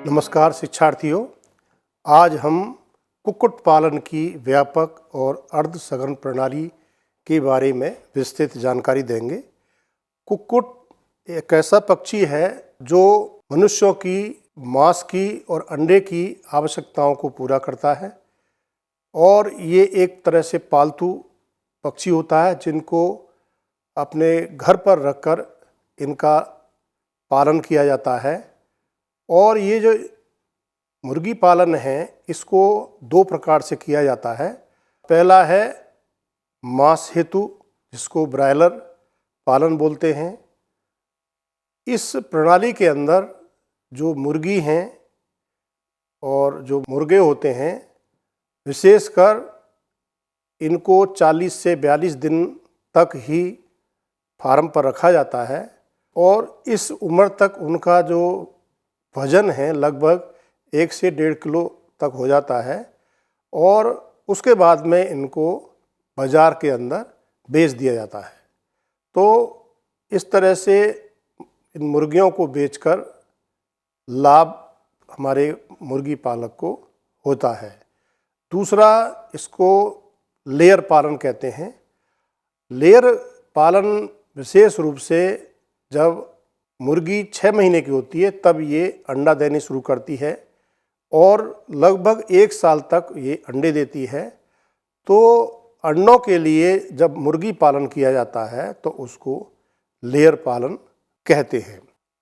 नमस्कार शिक्षार्थियों, आज हम कुक्कुट पालन की व्यापक और अर्ध सघन प्रणाली के बारे में विस्तृत जानकारी देंगे। कुक्कुट एक ऐसा पक्षी है जो मनुष्यों की मांस की और अंडे की आवश्यकताओं को पूरा करता है और ये एक तरह से पालतू पक्षी होता है जिनको अपने घर पर रखकर इनका पालन किया जाता है। और ये जो मुर्गी पालन है इसको दो प्रकार से किया जाता है। पहला है मांस हेतु, जिसको ब्रायलर पालन बोलते हैं। इस प्रणाली के अंदर जो मुर्गी हैं और जो मुर्गे होते हैं, विशेषकर इनको 40 से 42 दिन तक ही फार्म पर रखा जाता है और इस उम्र तक उनका जो वजन है लगभग 1 से 1.5 किलो तक हो जाता है और उसके बाद में इनको बाज़ार के अंदर बेच दिया जाता है। तो इस तरह से इन मुर्गियों को बेचकर लाभ हमारे मुर्गी पालक को होता है। दूसरा, इसको लेयर पालन कहते हैं। लेयर पालन विशेष रूप से जब मुर्गी 6 महीने की होती है तब ये अंडा देने शुरू करती है और लगभग 1 साल तक ये अंडे देती है। तो अंडों के लिए जब मुर्गी पालन किया जाता है तो उसको लेयर पालन कहते हैं।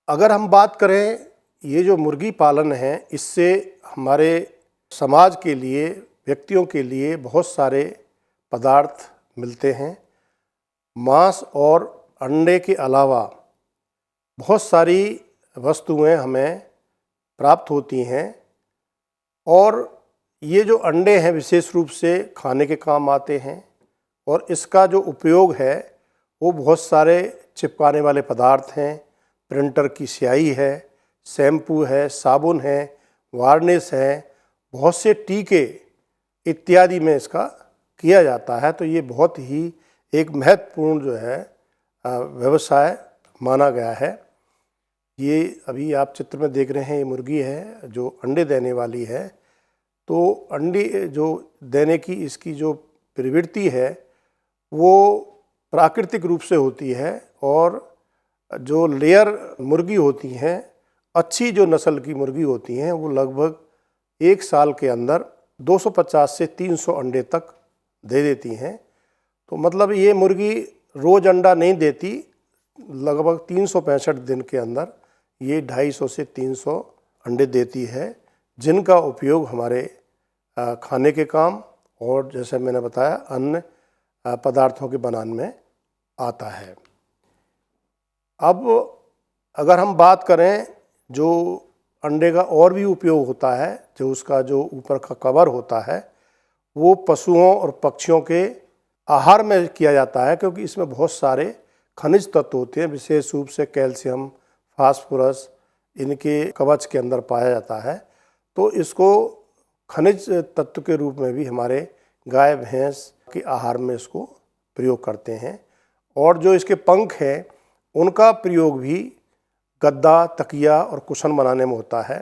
अगर हम बात करें ये जो मुर्गी पालन है, इससे हमारे समाज के लिए, व्यक्तियों के लिए बहुत सारे पदार्थ मिलते हैं। मांस और अंडे के अलावा बहुत सारी वस्तुएं हमें प्राप्त होती हैं और ये जो अंडे हैं विशेष रूप से खाने के काम आते हैं और इसका जो उपयोग है वो बहुत सारे चिपकाने वाले पदार्थ हैं। प्रिंटर की स्याही है, शैम्पू है, साबुन है, वार्निश है, बहुत से टीके इत्यादि में इसका किया जाता है। तो ये बहुत ही एक महत्वपूर्ण जो है व्यवसाय माना गया है। ये अभी आप चित्र में देख रहे हैं, ये मुर्गी है जो अंडे देने वाली है। तो अंडे जो देने की इसकी जो प्रवृत्ति है वो प्राकृतिक रूप से होती है और जो लेयर मुर्गी होती हैं, अच्छी जो नस्ल की मुर्गी होती हैं, वो लगभग 1 साल के अंदर 250 से 300 अंडे तक दे देती हैं। तो मतलब ये मुर्गी रोज़ अंडा नहीं देती, लगभग 365 दिन के अंदर ये 250 से 300 अंडे देती है, जिनका उपयोग हमारे खाने के काम और जैसे मैंने बताया अन्य पदार्थों के बनाने में आता है। अब अगर हम बात करें जो अंडे का और भी उपयोग होता है, जो उसका जो ऊपर का कवर होता है वो पशुओं और पक्षियों के आहार में किया जाता है, क्योंकि इसमें बहुत सारे खनिज तत्व होते हैं, विशेष रूप से कैल्शियम, फास्फोरस इनके कवच के अंदर पाया जाता है। तो इसको खनिज तत्व के रूप में भी हमारे गाय भैंस के आहार में इसको प्रयोग करते हैं। और जो इसके पंख हैं उनका प्रयोग भी गद्दा, तकिया और कुशन बनाने में होता है।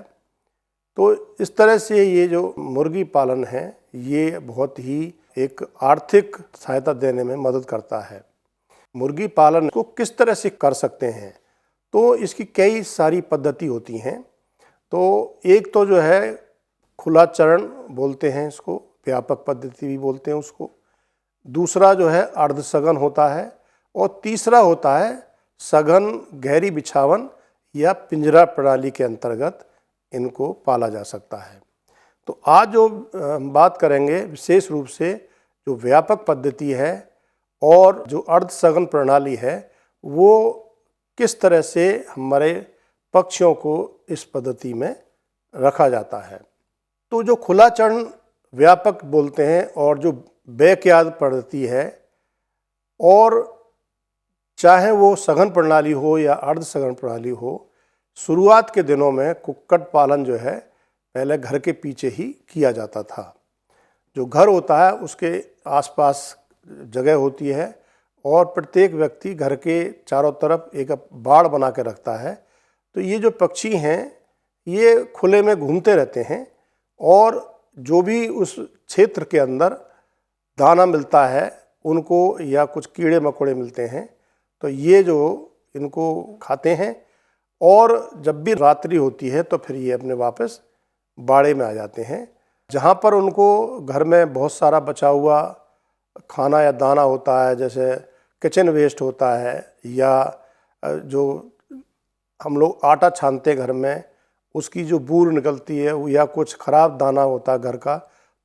तो इस तरह से ये जो मुर्गी पालन है ये बहुत ही एक आर्थिक सहायता देने में मदद करता है। मुर्गी पालन को किस तरह से कर सकते हैं, तो इसकी कई सारी पद्धति होती हैं। तो एक तो जो है खुला चरण बोलते हैं इसको, व्यापक पद्धति भी बोलते हैं उसको। दूसरा जो है अर्धसघन होता है और तीसरा होता है सघन गहरी बिछावन या पिंजरा प्रणाली के अंतर्गत इनको पाला जा सकता है। तो आज जो हम बात करेंगे विशेष रूप से जो व्यापक पद्धति है और जो अर्धसघन प्रणाली है वो किस तरह से हमारे पक्षियों को इस पद्धति में रखा जाता है। तो जो खुला चरण व्यापक बोलते हैं और जो बैकयार्ड पद्धति है, और चाहे वो सघन प्रणाली हो या अर्धसघन प्रणाली हो, शुरुआत के दिनों में कुक्कुट पालन जो है पहले घर के पीछे ही किया जाता था। जो घर होता है उसके आसपास जगह होती है और प्रत्येक व्यक्ति घर के चारों तरफ एक बाड़ बना के रखता है। तो ये जो पक्षी हैं ये खुले में घूमते रहते हैं और जो भी उस क्षेत्र के अंदर दाना मिलता है उनको, या कुछ कीड़े मकोड़े मिलते हैं तो ये जो इनको खाते हैं, और जब भी रात्रि होती है तो फिर ये अपने वापस बाड़े में आ जाते हैं, जहाँ पर उनको घर में बहुत सारा बचा हुआ खाना या दाना होता है, जैसे किचन वेस्ट होता है, या जो हम लोग आटा छानते हैं घर में उसकी जो बूर निकलती है, या कुछ ख़राब दाना होता है घर का,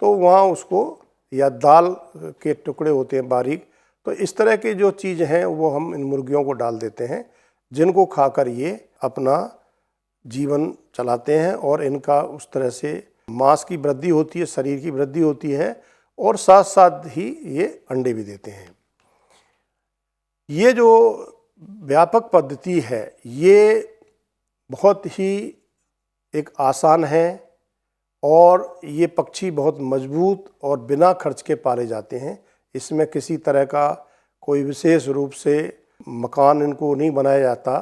तो वहाँ उसको, या दाल के टुकड़े होते हैं बारीक, तो इस तरह की जो चीज़ हैं वो हम इन मुर्गियों को डाल देते हैं, जिनको खाकर ये अपना जीवन चलाते हैं। और इनका उस तरह से मांस की वृद्धि होती है, शरीर की वृद्धि होती है, और साथ साथ ही ये अंडे भी देते हैं। ये जो व्यापक पद्धति है ये बहुत ही एक आसान है, और ये पक्षी बहुत मजबूत और बिना खर्च के पाले जाते हैं। इसमें किसी तरह का कोई विशेष रूप से मकान इनको नहीं बनाया जाता,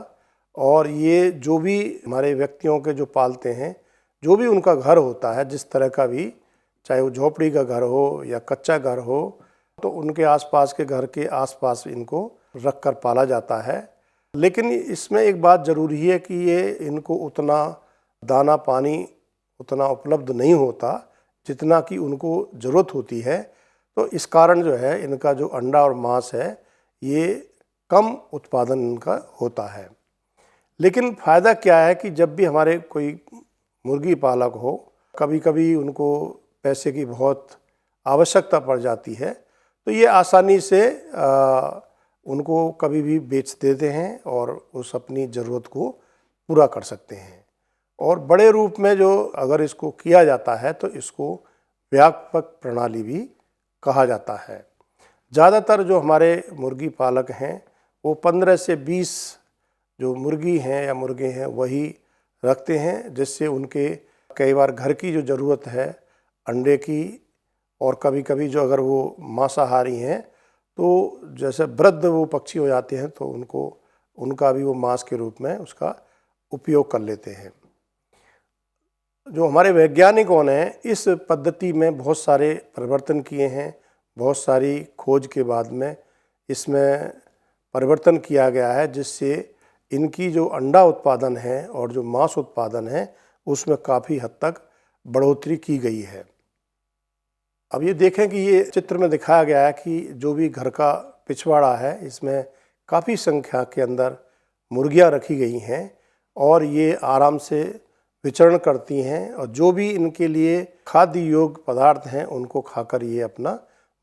और ये जो भी हमारे व्यक्तियों के जो पालते हैं, जो भी उनका घर होता है, जिस तरह का भी, चाहे वो झोपड़ी का घर हो या कच्चा घर हो, तो उनके आसपास के घर के आसपास इनको रख कर पाला जाता है। लेकिन इसमें एक बात ज़रूरी है कि ये इनको उतना दाना पानी उतना उपलब्ध नहीं होता जितना कि उनको ज़रूरत होती है, तो इस कारण जो है इनका जो अंडा और मांस है ये कम उत्पादन इनका होता है। लेकिन फ़ायदा क्या है कि जब भी हमारे कोई मुर्गी पालक हो, कभी कभी उनको पैसे की बहुत आवश्यकता पड़ जाती है, तो ये आसानी से उनको कभी भी बेच देते हैं और उस अपनी ज़रूरत को पूरा कर सकते हैं। और बड़े रूप में जो अगर इसको किया जाता है तो इसको व्यापक प्रणाली भी कहा जाता है। ज़्यादातर जो हमारे मुर्गी पालक हैं वो 15 से 20 जो मुर्गी हैं या मुर्गे हैं वही रखते हैं, जिससे उनके कई बार घर की जो ज़रूरत है अंडे की, और कभी कभी जो अगर वो मांसाहारी हैं तो जैसे वृद्ध वो पक्षी हो जाते हैं तो उनका भी वो मांस के रूप में उसका उपयोग कर लेते हैं। जो हमारे वैज्ञानिकों ने इस पद्धति में बहुत सारे परिवर्तन किए हैं, बहुत सारी खोज के बाद में इसमें परिवर्तन किया गया है, जिससे इनकी जो अंडा उत्पादन है और जो मांस उत्पादन है उसमें काफ़ी हद तक बढ़ोतरी की गई है। अब ये देखें कि ये चित्र में दिखाया गया है कि जो भी घर का पिछवाड़ा है इसमें काफ़ी संख्या के अंदर मुर्गियां रखी गई हैं, और ये आराम से विचरण करती हैं, और जो भी इनके लिए खाद्य योग्य पदार्थ हैं उनको खाकर ये अपना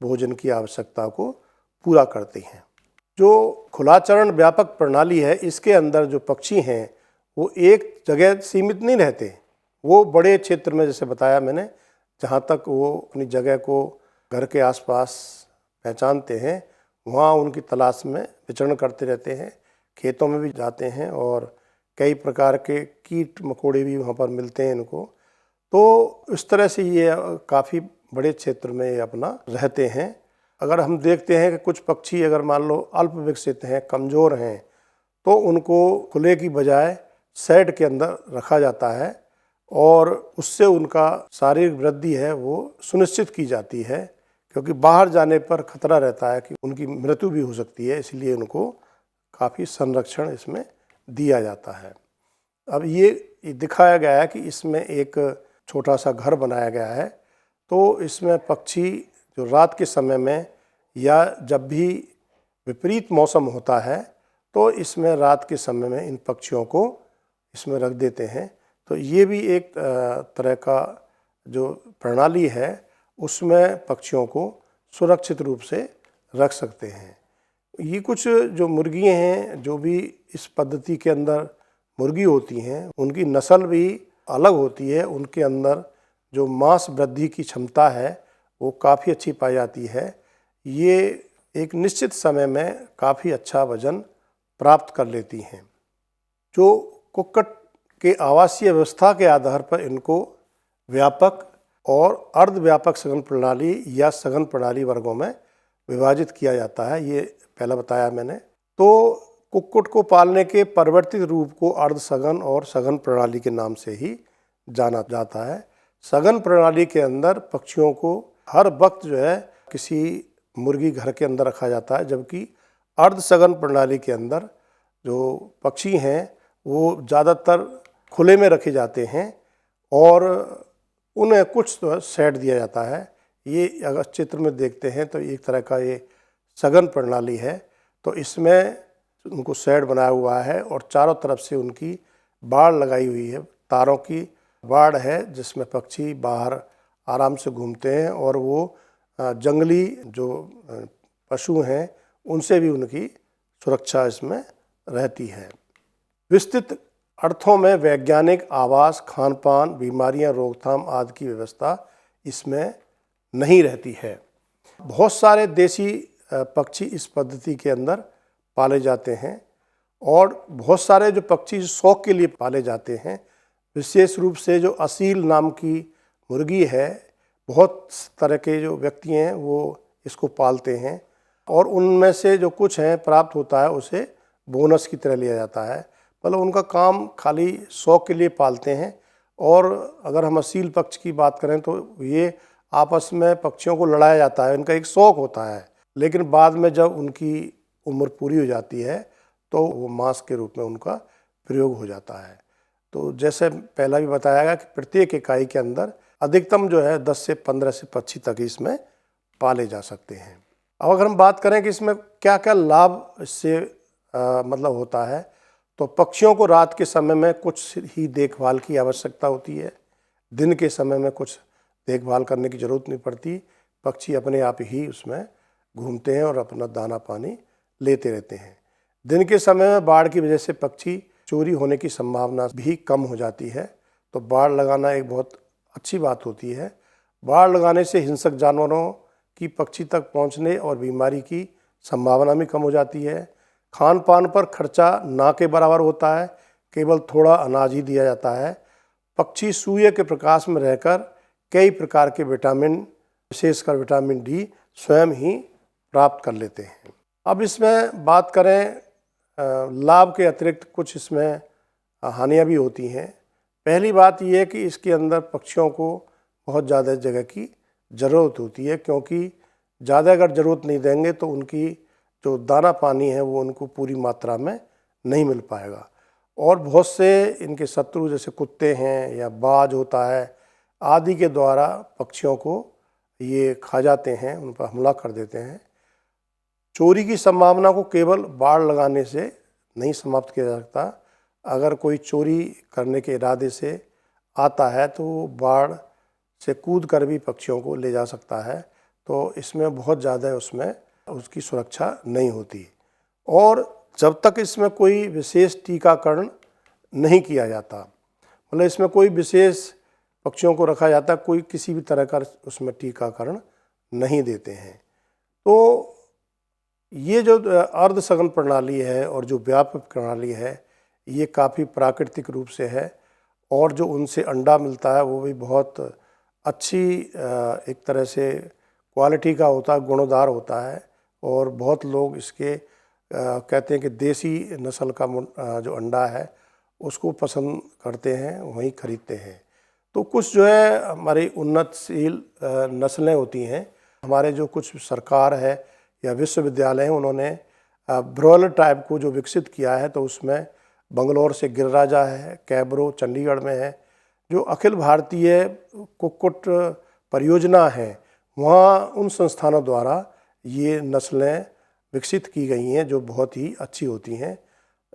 भोजन की आवश्यकता को पूरा करती हैं। जो खुलाचरण व्यापक प्रणाली है इसके अंदर जो पक्षी हैं वो एक जगह सीमित नहीं रहते, वो बड़े क्षेत्र में, जैसे बताया मैंने, जहाँ तक वो अपनी जगह को घर के आसपास पहचानते हैं वहाँ उनकी तलाश में विचरण करते रहते हैं, खेतों में भी जाते हैं, और कई प्रकार के कीट मकोड़े भी वहाँ पर मिलते हैं इनको। तो इस तरह से ये काफ़ी बड़े क्षेत्र में ये अपना रहते हैं। अगर हम देखते हैं कि कुछ पक्षी अगर मान लो अल्प विकसित हैं, कमज़ोर हैं, तो उनको खुले की बजाय शेड के अंदर रखा जाता है, और उससे उनका शारीरिक वृद्धि है वो सुनिश्चित की जाती है, क्योंकि बाहर जाने पर खतरा रहता है कि उनकी मृत्यु भी हो सकती है, इसलिए उनको काफ़ी संरक्षण इसमें दिया जाता है। अब ये दिखाया गया है कि इसमें एक छोटा सा घर बनाया गया है, तो इसमें पक्षी जो रात के समय में या जब भी विपरीत मौसम होता है तो इसमें रात के समय में इन पक्षियों को इसमें रख देते हैं। तो ये भी एक तरह का जो प्रणाली है उसमें पक्षियों को सुरक्षित रूप से रख सकते हैं। ये कुछ जो मुर्गियाँ हैं जो भी इस पद्धति के अंदर मुर्गी होती हैं उनकी नस्ल भी अलग होती है, उनके अंदर जो मांस वृद्धि की क्षमता है वो काफ़ी अच्छी पाई जाती है। ये एक निश्चित समय में काफ़ी अच्छा वजन प्राप्त कर लेती हैं। जो कुक्कुट के आवासीय व्यवस्था के आधार पर इनको व्यापक और अर्धव्यापक सघन प्रणाली या सघन प्रणाली वर्गों में विभाजित किया जाता है, ये पहला बताया मैंने। तो कुक्कुट को पालने के परिवर्तित रूप को अर्धसघन और सघन प्रणाली के नाम से ही जाना जाता है। सघन प्रणाली के अंदर पक्षियों को हर वक्त जो है किसी मुर्गी घर के अंदर रखा जाता है, जबकि अर्धसघन प्रणाली के अंदर जो पक्षी हैं वो ज़्यादातर खुले में रखे जाते हैं और उन्हें कुछ तो शेड दिया जाता है। ये अगर चित्र में देखते हैं तो एक तरह का ये सघन प्रणाली है। तो इसमें उनको शेड बनाया हुआ है और चारों तरफ से उनकी बाड़ लगाई हुई है, तारों की बाड़ है, जिसमें पक्षी बाहर आराम से घूमते हैं और वो जंगली जो पशु हैं उनसे भी उनकी सुरक्षा इसमें रहती है। विस्तृत अर्थों में वैज्ञानिक आवास, खान पान, बीमारियां, रोकथाम आदि की व्यवस्था इसमें नहीं रहती है। बहुत सारे देसी पक्षी इस पद्धति के अंदर पाले जाते हैं और बहुत सारे जो पक्षी शौक के लिए पाले जाते हैं, विशेष रूप से जो असील नाम की मुर्गी है, बहुत तरह के जो व्यक्ति हैं वो इसको पालते हैं और उनमें से जो कुछ हैं प्राप्त होता है उसे बोनस की तरह लिया जाता है। मतलब उनका काम खाली शौक के लिए पालते हैं। और अगर हम असील पक्ष की बात करें तो ये आपस में पक्षियों को लड़ाया जाता है, इनका एक शौक होता है, लेकिन बाद में जब उनकी उम्र पूरी हो जाती है तो वो मांस के रूप में उनका प्रयोग हो जाता है। तो जैसे पहला भी बताया गया कि प्रत्येक इकाई के अंदर अधिकतम जो है 10 से 15 से पक्षी तक इसमें पाले जा सकते हैं। अब अगर हम बात करें कि इसमें क्या क्या लाभ इससे मतलब होता है, तो पक्षियों को रात के समय में कुछ ही देखभाल की आवश्यकता होती है। दिन के समय में कुछ देखभाल करने की ज़रूरत नहीं पड़ती। पक्षी अपने आप ही उसमें घूमते हैं और अपना दाना पानी लेते रहते हैं। दिन के समय में बाढ़ की वजह से पक्षी चोरी होने की संभावना भी कम हो जाती है, तो बाड़ लगाना एक बहुत अच्छी बात होती है। बाड़ लगाने से हिंसक जानवरों की पक्षी तक पहुंचने और बीमारी की संभावना भी कम हो जाती है। खान पान पर खर्चा ना के बराबर होता है, केवल थोड़ा अनाज ही दिया जाता है। पक्षी सूर्य के प्रकाश में रहकर कई प्रकार के विटामिन, विशेषकर विटामिन डी स्वयं ही प्राप्त कर लेते हैं। अब इसमें बात करें लाभ के अतिरिक्त कुछ इसमें हानियाँ भी होती हैं। पहली बात यह है कि इसके अंदर पक्षियों को बहुत ज़्यादा जगह की ज़रूरत होती है, क्योंकि ज़्यादा अगर ज़रूरत नहीं देंगे तो उनकी जो दाना पानी है वो उनको पूरी मात्रा में नहीं मिल पाएगा। और बहुत से इनके शत्रु जैसे कुत्ते हैं या बाज होता है आदि के द्वारा पक्षियों को ये खा जाते हैं, उन पर हमला कर देते हैं। चोरी की संभावना को केवल बाड़ लगाने से नहीं समाप्त किया जा सकता। अगर कोई चोरी करने के इरादे से आता है तो वो बाड़ से कूद कर भी पक्षियों को ले जा सकता है। तो इसमें बहुत ज़्यादा उसमें उसकी सुरक्षा नहीं होती। और जब तक इसमें कोई विशेष टीकाकरण नहीं किया जाता, मतलब इसमें कोई विशेष पक्षियों को रखा जाता, कोई किसी भी तरह का उसमें टीकाकरण नहीं देते हैं। तो ये जो अर्धसघन प्रणाली है और जो व्यापक प्रणाली है ये काफ़ी प्राकृतिक रूप से है और जो उनसे अंडा मिलता है वो भी बहुत अच्छी एक तरह से क्वालिटी का होता है, गुणदार होता है। और बहुत लोग इसके कहते हैं कि देसी नस्ल का जो अंडा है उसको पसंद करते हैं, वहीं खरीदते हैं। तो कुछ जो है हमारी उन्नतशील नस्लें होती हैं। हमारे जो कुछ सरकार है या विश्वविद्यालय हैं उन्होंने ब्रॉयलर टाइप को जो विकसित किया है, तो उसमें बंगलौर से गिरिराजा है, कैब्रो चंडीगढ़ में है। जो अखिल भारतीय कुक्कुट परियोजना है वहाँ उन संस्थानों द्वारा ये नस्लें विकसित की गई हैं जो बहुत ही अच्छी होती हैं।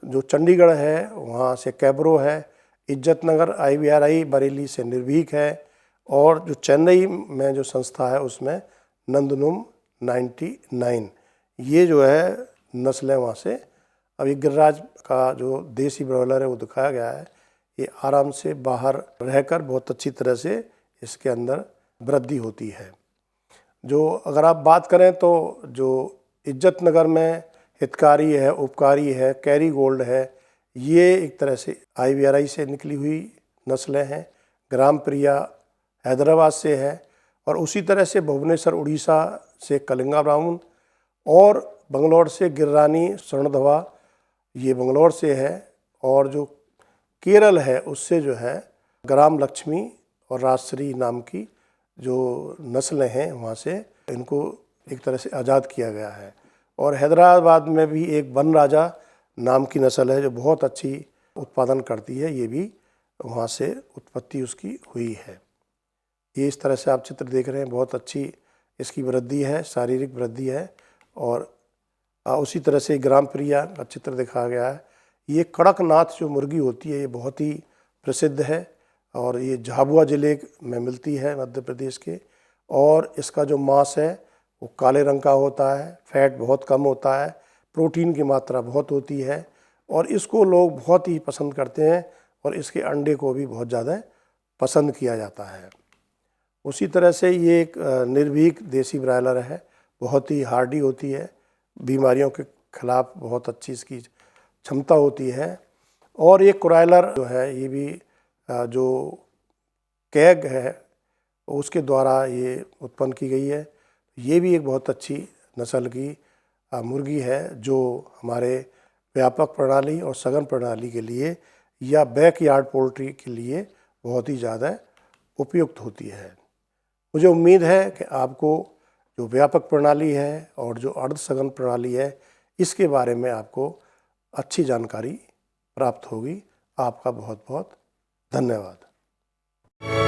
जो चंडीगढ़ है वहाँ से कैब्रो है, इज्जतनगर IVRI बरेली से निर्भीक है और जो चेन्नई में जो संस्था है उसमें नंदनुम 99 ये जो है नस्लें वहाँ से। अभी गिरिराज का जो देसी ब्रॉयलर है वो दिखाया गया है, ये आराम से बाहर रहकर बहुत अच्छी तरह से इसके अंदर वृद्धि होती है। जो अगर आप बात करें तो जो इज्जतनगर में हितकारी है, उपकारी है, कैरी गोल्ड है, ये एक तरह से IVRI से निकली हुई नस्लें हैं। ग्राम प्रिया हैदराबाद से है और उसी तरह से भुवनेश्वर उड़ीसा से कलिंगा ब्राउन और बंगलौर से गिर्रानी स्वर्णधवा, ये बंगलौर से है, और जो केरल है उससे जो है ग्राम लक्ष्मी और राजश्री नाम की जो नस्लें हैं वहाँ से इनको एक तरह से आज़ाद किया गया है। और हैदराबाद में भी एक वन राजा नाम की नस्ल है जो बहुत अच्छी उत्पादन करती है, ये भी वहाँ से उत्पत्ति उसकी हुई है। ये इस तरह से आप चित्र देख रहे हैं, बहुत अच्छी इसकी वृद्धि है, शारीरिक वृद्धि है। और उसी तरह से ग्राम प्रिया का चित्र दिखाया गया है। ये कड़कनाथ जो मुर्गी होती है ये बहुत ही प्रसिद्ध है और ये झाबुआ ज़िले में मिलती है मध्य प्रदेश के। और इसका जो मांस है वो काले रंग का होता है, फैट बहुत कम होता है, प्रोटीन की मात्रा बहुत होती है और इसको लोग बहुत ही पसंद करते हैं और इसके अंडे को भी बहुत ज़्यादा पसंद किया जाता है। उसी तरह से ये एक निर्भीक देसी ब्रायलर है, बहुत ही हार्डी होती है, बीमारियों के खिलाफ बहुत अच्छी इसकी क्षमता होती है। और ये क्रॉयलर जो है ये भी जो कैग है उसके द्वारा ये उत्पन्न की गई है। ये भी एक बहुत अच्छी नस्ल की मुर्गी है जो हमारे व्यापक प्रणाली और सघन प्रणाली के लिए या बैकयार्ड पोल्ट्री के लिए बहुत ही ज़्यादा उपयुक्त होती है। मुझे उम्मीद है कि आपको जो व्यापक प्रणाली है और जो अर्ध सघन प्रणाली है इसके बारे में आपको अच्छी जानकारी प्राप्त होगी। आपका बहुत बहुत धन्यवाद।